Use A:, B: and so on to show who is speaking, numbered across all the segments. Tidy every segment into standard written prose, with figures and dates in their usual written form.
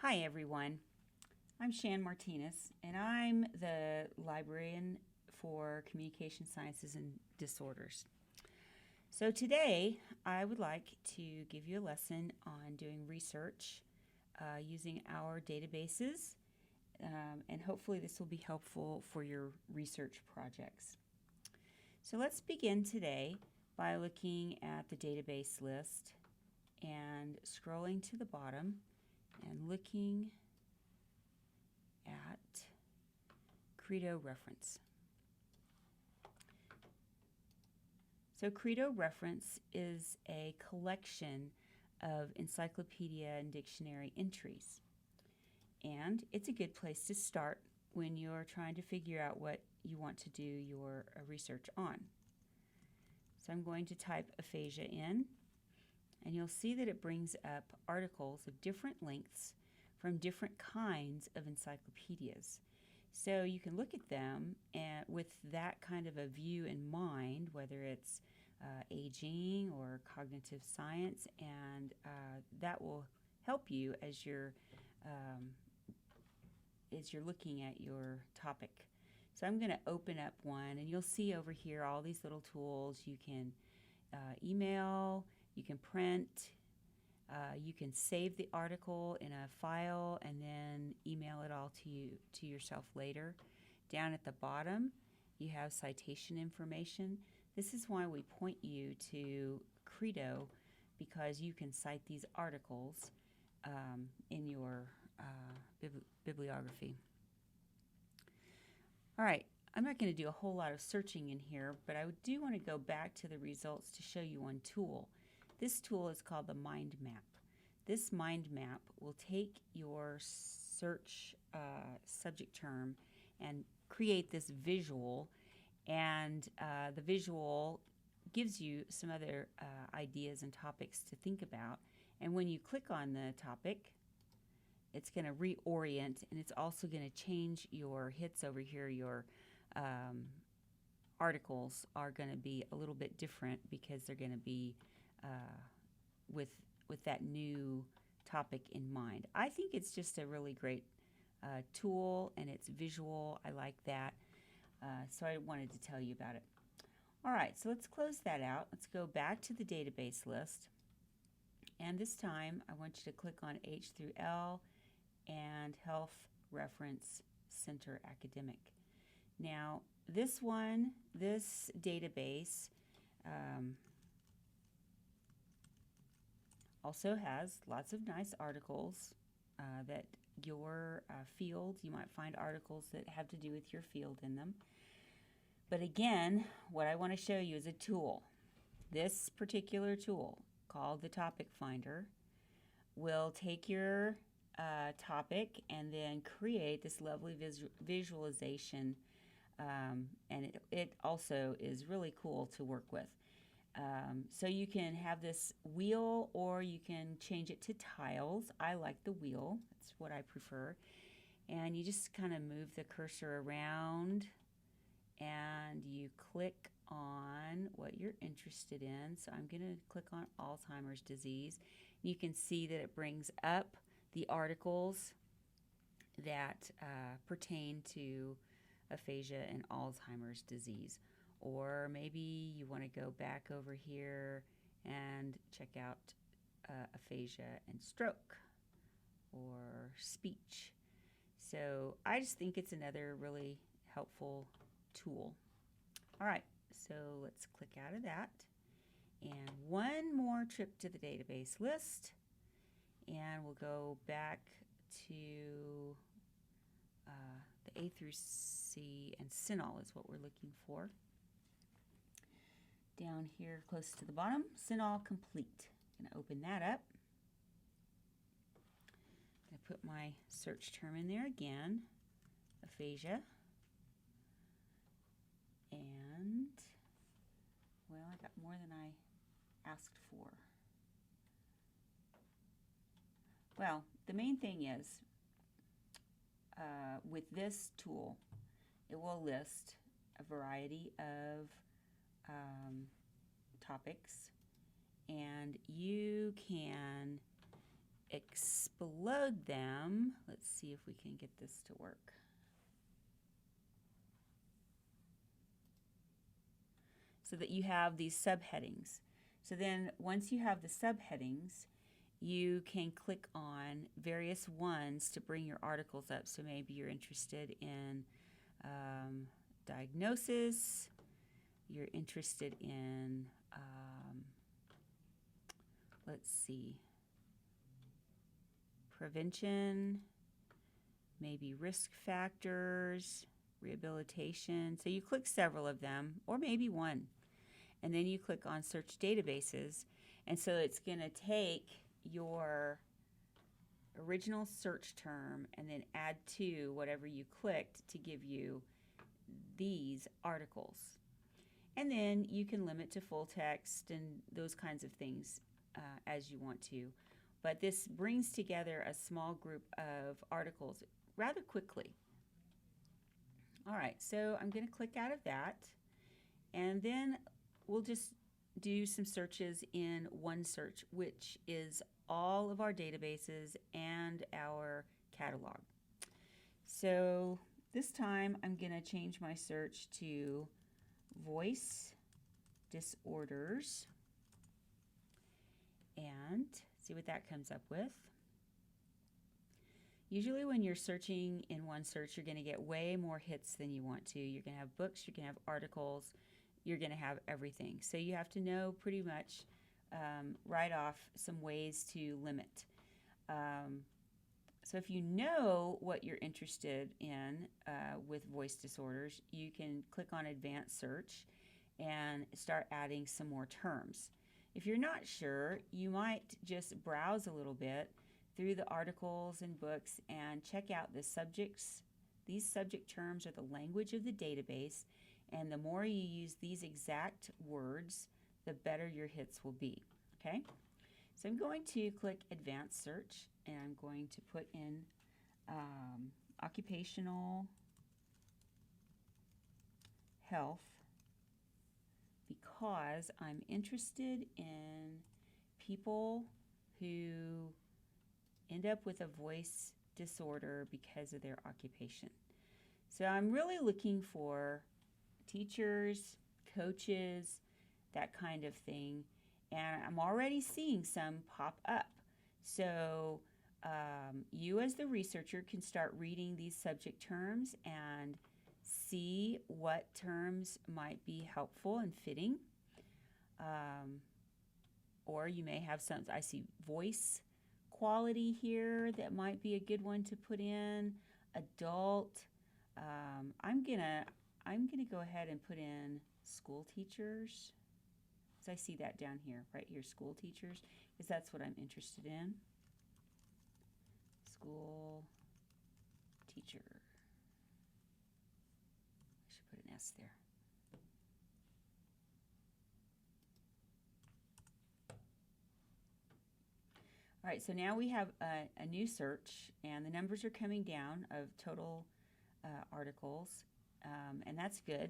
A: Hi everyone, I'm Shan Martinez and I'm the librarian for Communication Sciences and Disorders. So today I would like to give you a lesson on doing research using our databases, and hopefully this will be helpful for your research projects. So let's begin today by looking at the database list and scrolling to the bottom and looking at Credo Reference. So Credo Reference is a collection of encyclopedia and dictionary entries. And it's a good place to start when you're trying to figure out what you want to do your research on. So I'm going to type aphasia in, and you'll see that it brings up articles of different lengths from different kinds of encyclopedias. So you can look at them and with that kind of a view in mind, whether it's aging or cognitive science, and that will help you as you're looking at your topic. So I'm going to open up one, and you'll see over here all these little tools. You can email, you can print, you can save the article in a file and then email it all to yourself later. Down at the bottom, you have citation information. This is why we point you to Credo, because you can cite these articles in your bibliography. All right, I'm not going to do a whole lot of searching in here, but I do want to go back to the results to show you one tool. This tool is called the mind map. This mind map will take your search subject term and create this visual, and the visual gives you some other ideas and topics to think about. And when you click on the topic, it's going to reorient, and it's also going to change your hits over here. Your articles are going to be a little bit different because they're going to be with that new topic in mind. I think it's just a really great tool, and it's visual. I like that. So I wanted to tell you about it. All right, so let's close that out. Let's go back to the database list. And this time, I want you to click on H through L and Health Reference Center Academic. Now, this database also has lots of nice articles that your field, you might find articles that have to do with your field in them. But again, what I want to show you is a tool. This particular tool, called the Topic Finder, will take your topic and then create this lovely visualization, and it also is really cool to work with. So you can have this wheel, or you can change it to tiles. I like the wheel. That's what I prefer. And you just kind of move the cursor around, and you click on what you're interested in. So I'm going to click on Alzheimer's disease. You can see that it brings up the articles that pertain to aphasia and Alzheimer's disease. Or maybe you want to go back over here and check out aphasia and stroke or speech. So I just think it's another really helpful tool. All right, so let's click out of that. And one more trip to the database list. And we'll go back to the A through C, and CINAHL is what we're looking for. Down here close to the bottom, CINAHL Complete. I'm going to open that up. I'm going to put my search term in there again, aphasia. And, well, I got more than I asked for. Well, the main thing is, with this tool, it will list a variety of topics, and you can explode them. Let's see if we can get this to work. So that you have these subheadings. So then once you have the subheadings, you can click on various ones to bring your articles up. So maybe you're interested in diagnosis, you're interested in, let's see, prevention, maybe risk factors, rehabilitation. So you click several of them, or maybe one. And then you click on search databases. And so it's going to take your original search term and then add to whatever you clicked to give you these articles. And then you can limit to full text and those kinds of things as you want to. But this brings together a small group of articles rather quickly. All right, so I'm going to click out of that, and then we'll just do some searches in OneSearch, which is all of our databases and our catalog. So this time I'm going to change my search to voice disorders and see what that comes up with. Usually when you're searching in OneSearch, you're going to get way more hits than you want to. You're going to have books, you're going to have articles, you're going to have everything. So you have to know pretty much right off some ways to limit. So if you know what you're interested in with voice disorders, you can click on Advanced Search and start adding some more terms. If you're not sure, you might just browse a little bit through the articles and books and check out the subjects. These subject terms are the language of the database, and the more you use these exact words, the better your hits will be. Okay? So I'm going to click Advanced Search, and I'm going to put in occupational health because I'm interested in people who end up with a voice disorder because of their occupation. So I'm really looking for teachers, coaches, that kind of thing, and I'm already seeing some pop up. So you as the researcher can start reading these subject terms and see what terms might be helpful and fitting. Or you may have some, I see voice quality here that might be a good one to put in. Adult. I'm gonna go ahead and put in school teachers. So I see that down here, right here, school teachers, because that's what I'm interested in. School teacher. I should put an S there. All right, so now we have a new search, and the numbers are coming down of total articles, and that's good.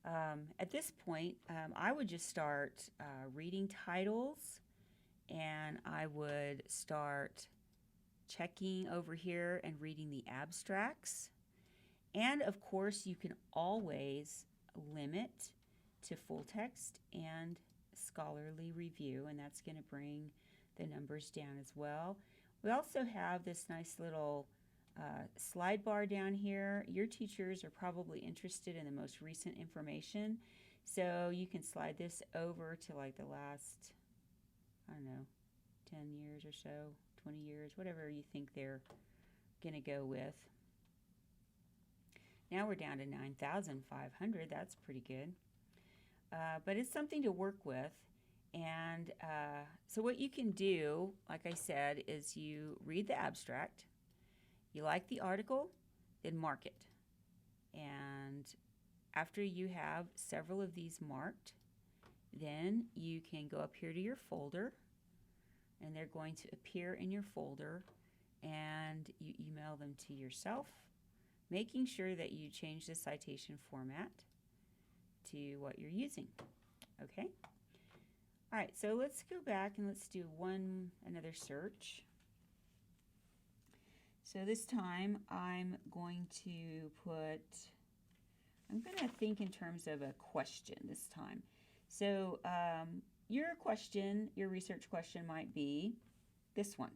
A: At this point, I would just start reading titles, and I would start checking over here and reading the abstracts. And of course, you can always limit to full text and scholarly review, and that's going to bring the numbers down as well. We also have this nice little slide bar down here. Your teachers are probably interested in the most recent information, so you can slide this over to like the last, I don't know, 10 years or so, 20 years, whatever you think they're going to go with. Now we're down to 9,500. That's pretty good. But it's something to work with. And so what you can do, like I said, is you read the abstract, you like the article, then mark it. And after you have several of these marked, then you can go up here to your folder, and they're going to appear in your folder, and you email them to yourself, making sure that you change the citation format to what you're using. Okay? All right, so let's go back and let's do another search. So this time I'm going to think in terms of a question this time. So your research question might be this one.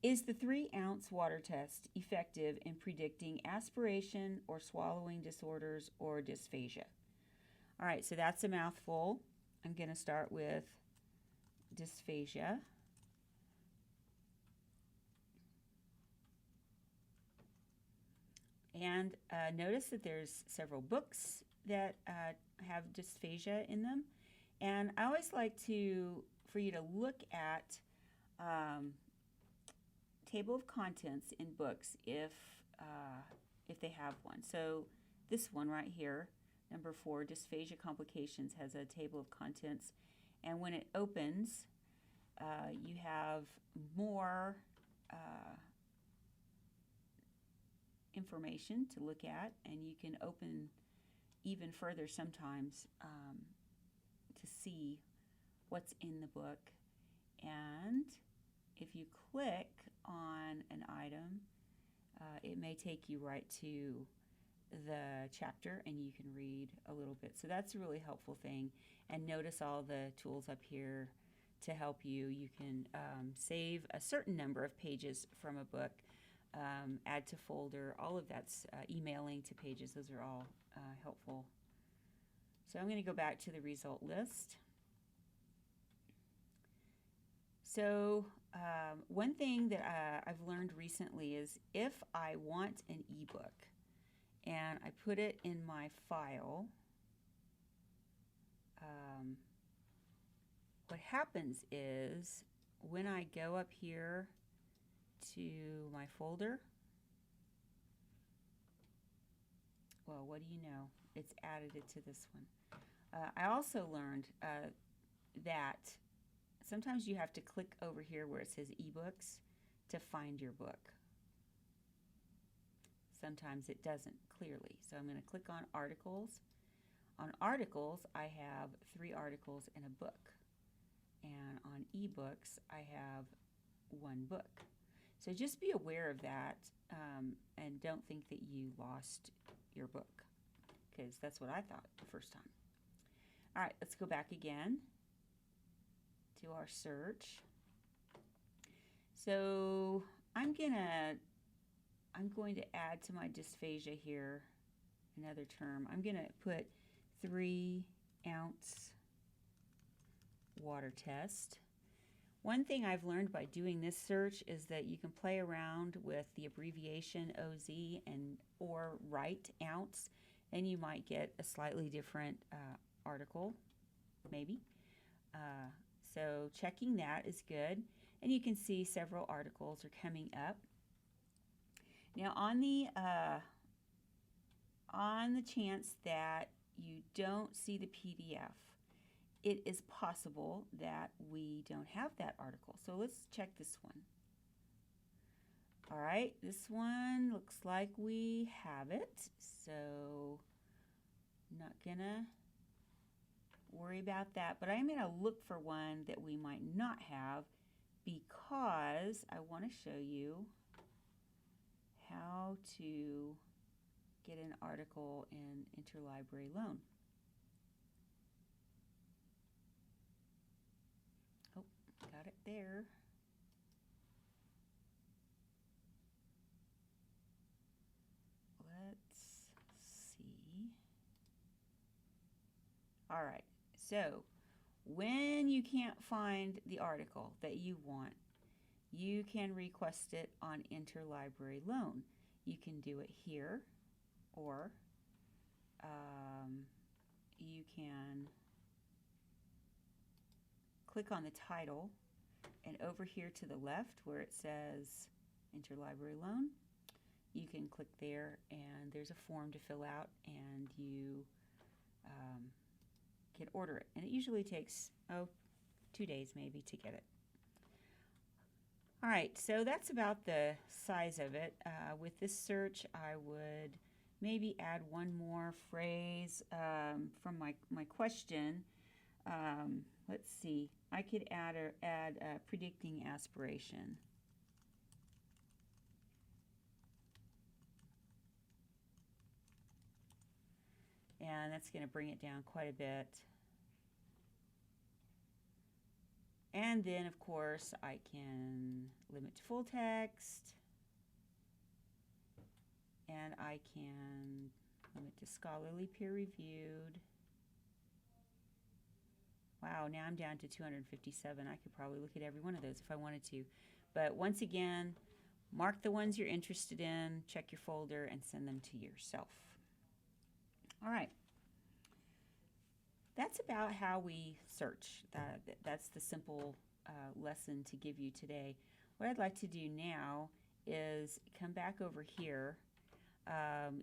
A: Is the 3-ounce water test effective in predicting aspiration or swallowing disorders or dysphagia? All right, so that's a mouthful. I'm going to start with dysphagia. And notice that there's several books that have dysphagia in them. And I always like for you to look at table of contents in books if they have one. So this one right here, number 4, dysphagia complications, has a table of contents. And when it opens, you have more information to look at, and you can open even further sometimes to see what's in the book. And if you click on an item, it may take you right to the chapter and you can read a little bit. So that's a really helpful thing. And notice all the tools up here to help you. You can save a certain number of pages from a book, add to folder, all of that's emailing to pages. Those are all helpful. So I'm going to go back to the result list. So one thing that I've learned recently is if I want an ebook and I put it in my file, what happens is when I go up here to my folder, well, what do you know? It's added it to this one. I also learned that sometimes you have to click over here where it says ebooks to find your book. Sometimes it doesn't clearly. So I'm going to click on articles. On articles, I have 3 articles in a book. And on ebooks, I have 1 book. So just be aware of that and don't think that you lost your book, because that's what I thought the first time. All right, let's go back again to our search. So I'm going to add to my dysphagia here another term. I'm going to put 3-ounce water test. One thing I've learned by doing this search is that you can play around with the abbreviation OZ or write ounce, and you might get a slightly different article, maybe. So checking that is good, and you can see several articles are coming up. Now on the chance that you don't see the PDF, it is possible that we don't have that article. So let's check this one. All right, this one looks like we have it. So I'm not gonna worry about that, but I'm gonna look for one that we might not have because I want to show you how to get an article in Interlibrary Loan. Oh, got it there. Let's see. All right, so when you can't find the article that you want, you can request it on Interlibrary Loan. You can do it here, or you can click on the title, and over here to the left where it says Interlibrary Loan, you can click there, and there's a form to fill out, and you can order it. And it usually takes 2 days maybe to get it. All right, so that's about the size of it. With this search, I would maybe add one more phrase from my question. Let's see, I could add predicting aspiration. and that's going to bring it down quite a bit. And then, of course, I can limit to full text, and I can limit to scholarly peer-reviewed. Wow, now I'm down to 257. I could probably look at every one of those if I wanted to. But once again, mark the ones you're interested in, check your folder, and send them to yourself. All right. That's about how we search. That's the simple lesson to give you today. What I'd like to do now is come back over here.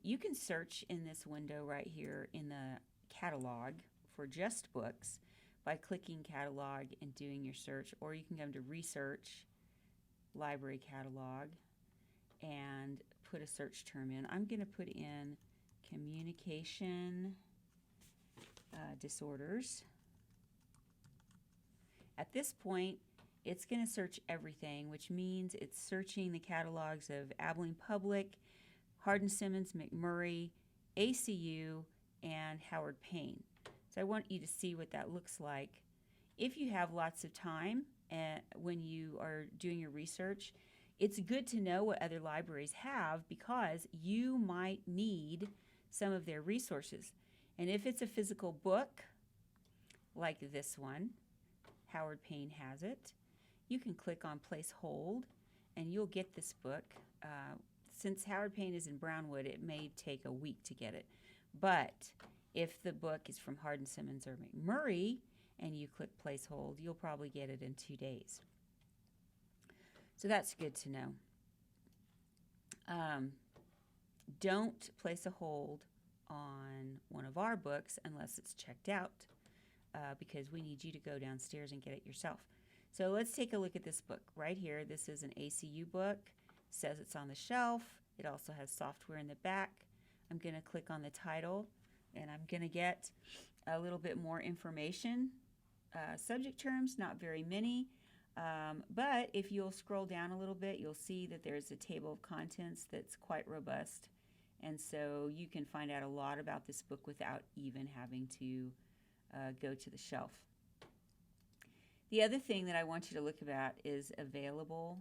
A: You can search in this window right here in the catalog for just books by clicking catalog and doing your search, or you can come to research, library catalog, and put a search term in. I'm going to put in communication disorders. At this point, it's going to search everything, which means it's searching the catalogs of Abilene Public, Hardin-Simmons, McMurry, ACU, and Howard Payne. So I want you to see what that looks like. If you have lots of time when you are doing your research, it's good to know what other libraries have because you might need some of their resources. And if it's a physical book, like this one, Howard Payne has it, you can click on Place Hold, and you'll get this book. Since Howard Payne is in Brownwood, it may take a week to get it. But if the book is from Hardin-Simmons or McMurry, and you click Place Hold, you'll probably get it in 2 days. So that's good to know. Don't place a hold on one of our books unless it's checked out because we need you to go downstairs and get it yourself. So let's take a look at this book right here. This is an ACU book. It says it's on the shelf. It also has software in the back. I'm going to click on the title and I'm going to get a little bit more information. Subject terms, not very many. But if you'll scroll down a little bit, you'll see that there's a table of contents that's quite robust. And so you can find out a lot about this book without even having to go to the shelf. The other thing that I want you to look about is available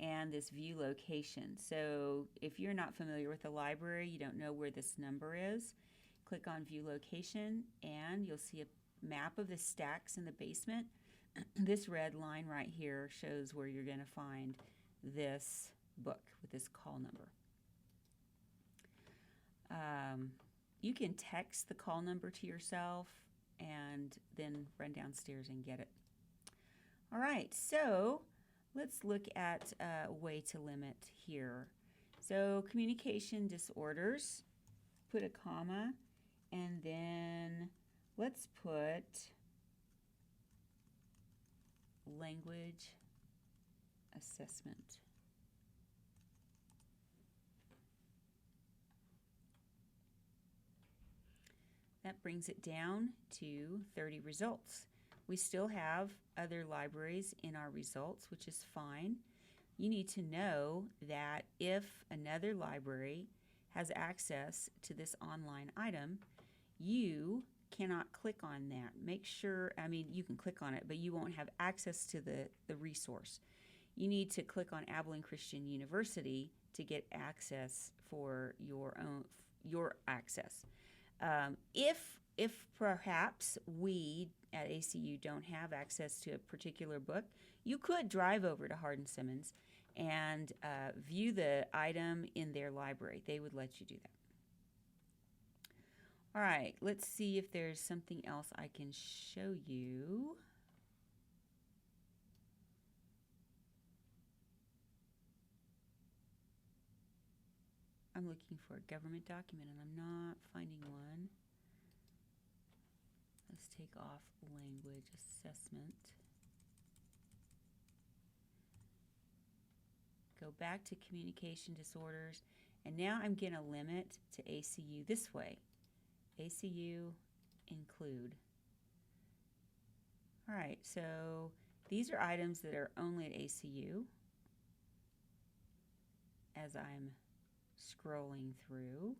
A: and this view location. So if you're not familiar with the library, you don't know where this number is, click on view location and you'll see a map of the stacks in the basement. This red line right here shows where you're going to find this book with this call number. You can text the call number to yourself and then run downstairs and get it. All right, so let's look at a way to limit here. So communication disorders, put a comma, and then let's put language assessment. That brings it down to 30 results. We still have other libraries in our results, which is fine. You need to know that if another library has access to this online item, you cannot click on that. Make sure, you can click on it, but you won't have access to the resource. You need to click on Abilene Christian University to get access for your access. If perhaps we at ACU don't have access to a particular book, you could drive over to Hardin-Simmons and view the item in their library. They would let you do that. All right, let's see if there's something else I can show you. I'm looking for a government document and I'm not finding one. Let's take off language assessment. Go back to communication disorders, and now I'm going to limit to ACU this way. ACU include. All right, so these are items that are only at ACU as I'm scrolling through.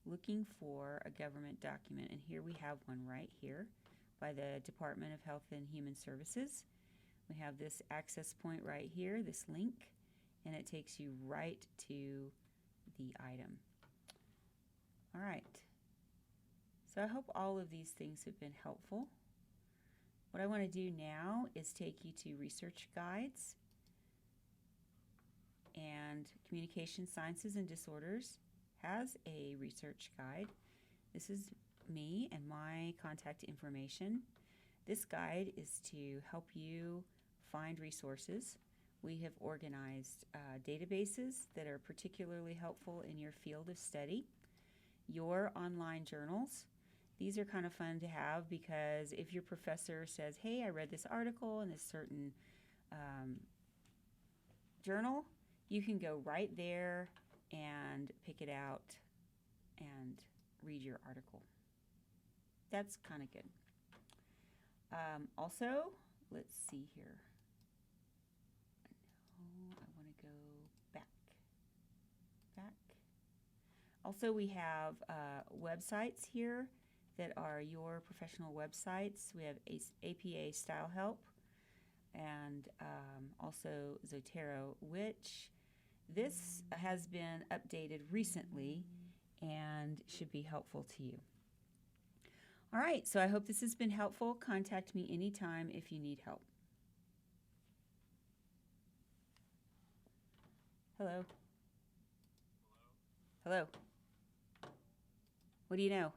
A: looking for a government document, and here we have one right here by the Department of Health and Human Services. We have this access point right here, this link, and it takes you right to the item. All right. So I hope all of these things have been helpful. What I want to do now is take you to research guides, and Communication Sciences and Disorders has a research guide. This is me and my contact information. This guide is to help you find resources. We have organized databases that are particularly helpful in your field of study. Your online journals. These are kind of fun to have because if your professor says, hey, I read this article in this certain journal, you can go right there and pick it out and read your article. That's kind of good. Also, let's see here. No, I want to go back. Also, we have websites here that are your professional websites. We have APA Style Help and also Zotero, which this has been updated recently and should be helpful to you. All right, so I hope this has been helpful. Contact me anytime if you need help. Hello? Hello? What do you know?